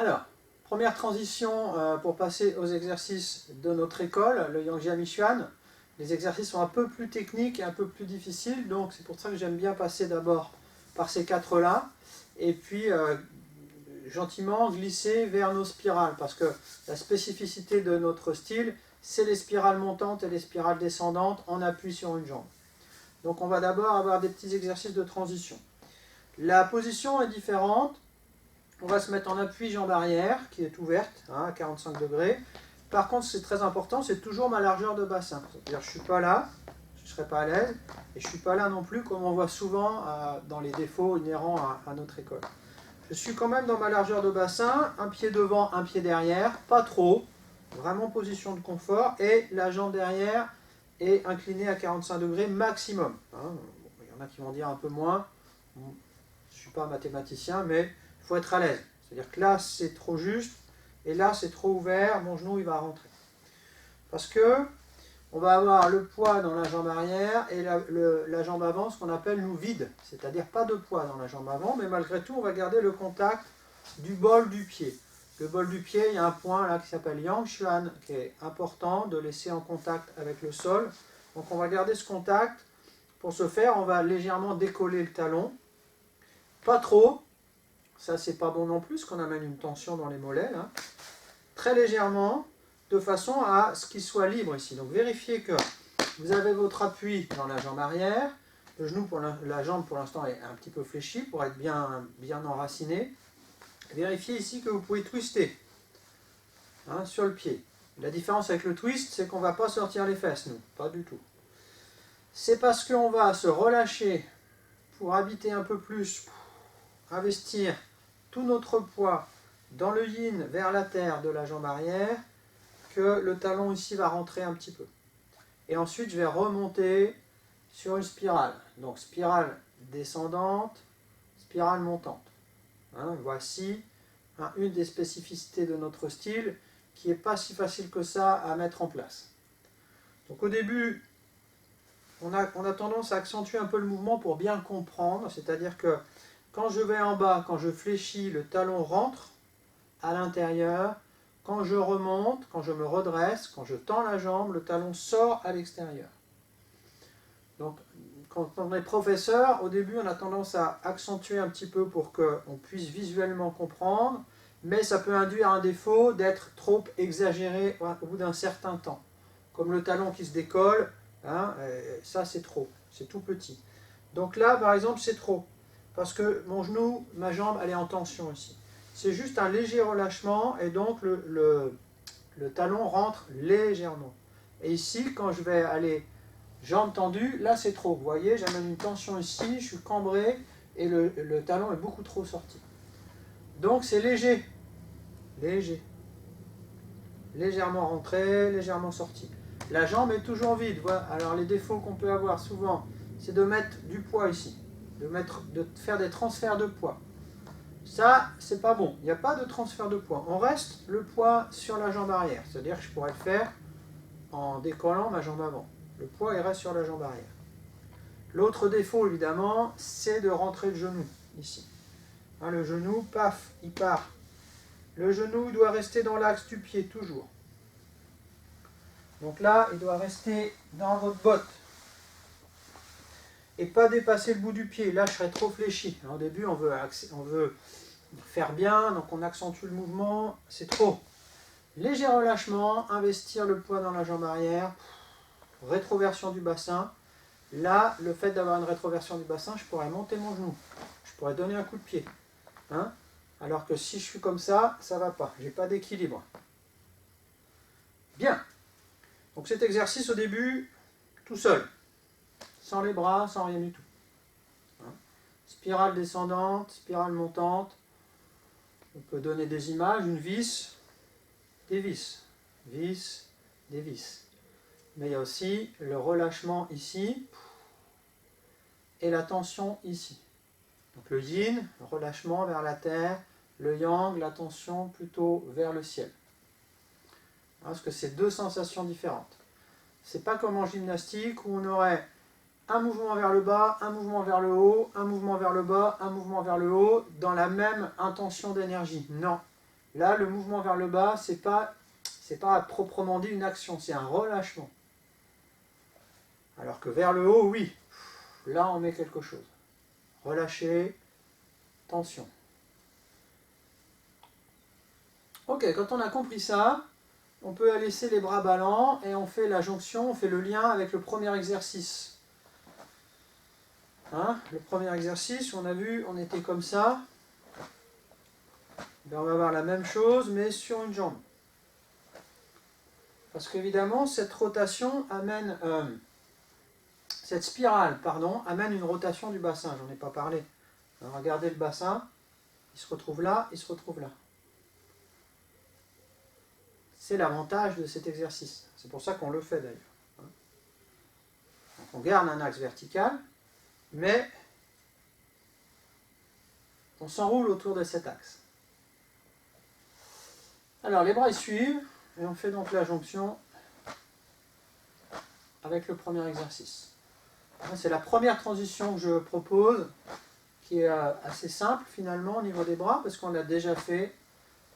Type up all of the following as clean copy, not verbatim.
Alors, première transition pour passer aux exercices de notre école, le Yangjia Michuan. Les exercices sont un peu plus techniques et un peu plus difficiles, donc c'est pour ça que j'aime bien passer d'abord par ces quatre-là, et puis gentiment glisser vers nos spirales, parce que la spécificité de notre style, c'est les spirales montantes et les spirales descendantes en appui sur une jambe. Donc on va d'abord avoir des petits exercices de transition. La position est différente. On va se mettre en appui jambe arrière, qui est ouverte, à 45 degrés. Par contre, c'est très important, c'est toujours ma largeur de bassin. C'est-à-dire je ne suis pas là, je ne serai pas à l'aise, et je ne suis pas là non plus, comme on voit souvent dans les défauts inhérents à notre école. Je suis quand même dans ma largeur de bassin, un pied devant, un pied derrière, pas trop, vraiment position de confort, et la jambe derrière est inclinée à 45 degrés maximum. Il y en a qui vont dire un peu moins, je ne suis pas mathématicien, mais il faut être à l'aise. C'est-à-dire que là, c'est trop juste, et là, c'est trop ouvert, mon genou, il va rentrer. Parce que on va avoir le poids dans la jambe arrière et la jambe avant, ce qu'on appelle nous vide. C'est-à-dire pas de poids dans la jambe avant, mais malgré tout, on va garder le contact du bol du pied. Le bol du pied, il y a un point là qui s'appelle Yangshuan, qui est important de laisser en contact avec le sol. Donc on va garder ce contact. Pour ce faire, on va légèrement décoller le talon. Pas trop, ça c'est pas bon non plus, parce qu'on amène une tension dans les mollets. Là. Très légèrement, de façon à ce qu'il soit libre ici. Donc vérifiez que vous avez votre appui dans la jambe arrière. Le genou, la jambe pour l'instant est un petit peu fléchie pour être bien enraciné. Vérifiez ici que vous pouvez twister sur le pied. La différence avec le twist, c'est qu'on ne va pas sortir les fesses, nous. Pas du tout. C'est parce qu'on va se relâcher pour habiter un peu plus, investir tout notre poids dans le yin vers la terre de la jambe arrière, que le talon ici va rentrer un petit peu. Et ensuite, je vais remonter sur une spirale. Donc, spirale descendante, spirale montante. Voici une des spécificités de notre style qui n'est pas si facile que ça à mettre en place. Donc, au début, on a tendance à accentuer un peu le mouvement pour bien comprendre. C'est-à-dire que quand je vais en bas, quand je fléchis, le talon rentre à l'intérieur. Quand je remonte, quand je me redresse, quand je tends la jambe, le talon sort à l'extérieur. Donc, quand on est professeur, au début, on a tendance à accentuer un petit peu pour qu'on puisse visuellement comprendre, mais ça peut induire un défaut d'être trop exagéré au bout d'un certain temps. Comme le talon qui se décolle, ça c'est trop, c'est tout petit. Donc là, par exemple, c'est trop, parce que mon genou, ma jambe, elle est en tension ici. C'est juste un léger relâchement et donc le talon rentre légèrement. Et ici, quand je vais aller jambe tendue, là c'est trop. Vous voyez, j'amène une tension ici, je suis cambré et le talon est beaucoup trop sorti. Donc c'est léger. Léger. Légèrement rentré, légèrement sorti. La jambe est toujours vide. Voilà. Alors les défauts qu'on peut avoir souvent, c'est de mettre du poids ici. De faire des transferts de poids. Ça, c'est pas bon. Il n'y a pas de transfert de poids. On reste le poids sur la jambe arrière. C'est-à-dire que je pourrais le faire en décollant ma jambe avant. Le poids, il reste sur la jambe arrière. L'autre défaut, évidemment, c'est de rentrer le genou, ici. Le genou, paf, il part. Le genou, il doit rester dans l'axe du pied, toujours. Donc là, il doit rester dans votre botte. Et pas dépasser le bout du pied. Là, je serais trop fléchi. Au début, on veut faire bien, donc on accentue le mouvement, c'est trop. Léger relâchement, investir le poids dans la jambe arrière, rétroversion du bassin. Là, le fait d'avoir une rétroversion du bassin, je pourrais monter mon genou, je pourrais donner un coup de pied. Alors que si je suis comme ça ne va pas, j'ai pas d'équilibre. Bien. Donc cet exercice au début, tout seul, sans les bras, sans rien du tout. Spirale descendante, spirale montante. On peut donner des images, une vis, des vis, des vis. Mais il y a aussi le relâchement ici et la tension ici. Donc le yin, le relâchement vers la terre, le yang, la tension plutôt vers le ciel. Parce que c'est deux sensations différentes. C'est pas comme en gymnastique où on aurait un mouvement vers le bas, un mouvement vers le haut, un mouvement vers le bas, un mouvement vers le haut, dans la même intention d'énergie. Non. Là, le mouvement vers le bas, c'est pas à proprement dit une action, c'est un relâchement. Alors que vers le haut, oui. Là, on met quelque chose. Relâcher, tension. Ok, quand on a compris ça, on peut laisser les bras ballants et on fait la jonction, on fait le lien avec le premier exercice. Hein, le premier exercice, on a vu, on était comme ça. Ben, on va avoir la même chose, mais sur une jambe. Parce qu'évidemment, cette rotation amène, cette spirale, pardon, amène une rotation du bassin. J'en ai pas parlé. Alors, regardez le bassin, il se retrouve là, il se retrouve là. C'est l'avantage de cet exercice. C'est pour ça qu'on le fait d'ailleurs. Donc, on garde un axe vertical, mais on s'enroule autour de cet axe. Alors les bras ils suivent, et on fait donc la jonction avec le premier exercice. C'est la première transition que je propose, qui est assez simple finalement au niveau des bras, parce qu'on l'a déjà fait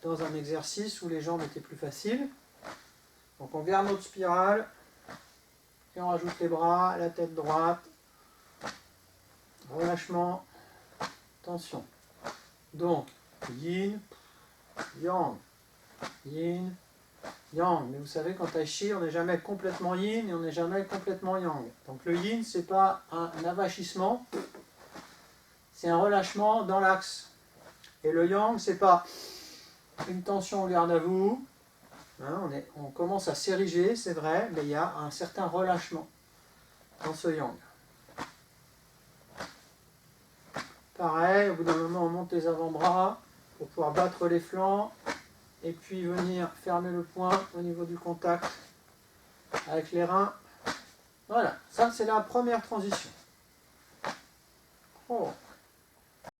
dans un exercice où les jambes étaient plus faciles. Donc on garde notre spirale, et on rajoute les bras, la tête droite, relâchement, tension. Donc, yin, yang, yin, yang. Mais vous savez qu'en tai chi, on n'est jamais complètement yin et on n'est jamais complètement yang. Donc le yin, c'est pas un avachissement, c'est un relâchement dans l'axe. Et le yang, c'est pas une tension, garde à vous. Hein, on commence à s'ériger, c'est vrai, mais il y a un certain relâchement dans ce yang. Pareil, au bout d'un moment, on monte les avant-bras pour pouvoir battre les flancs et puis venir fermer le poing au niveau du contact avec les reins. Voilà, ça c'est la première transition. Oh.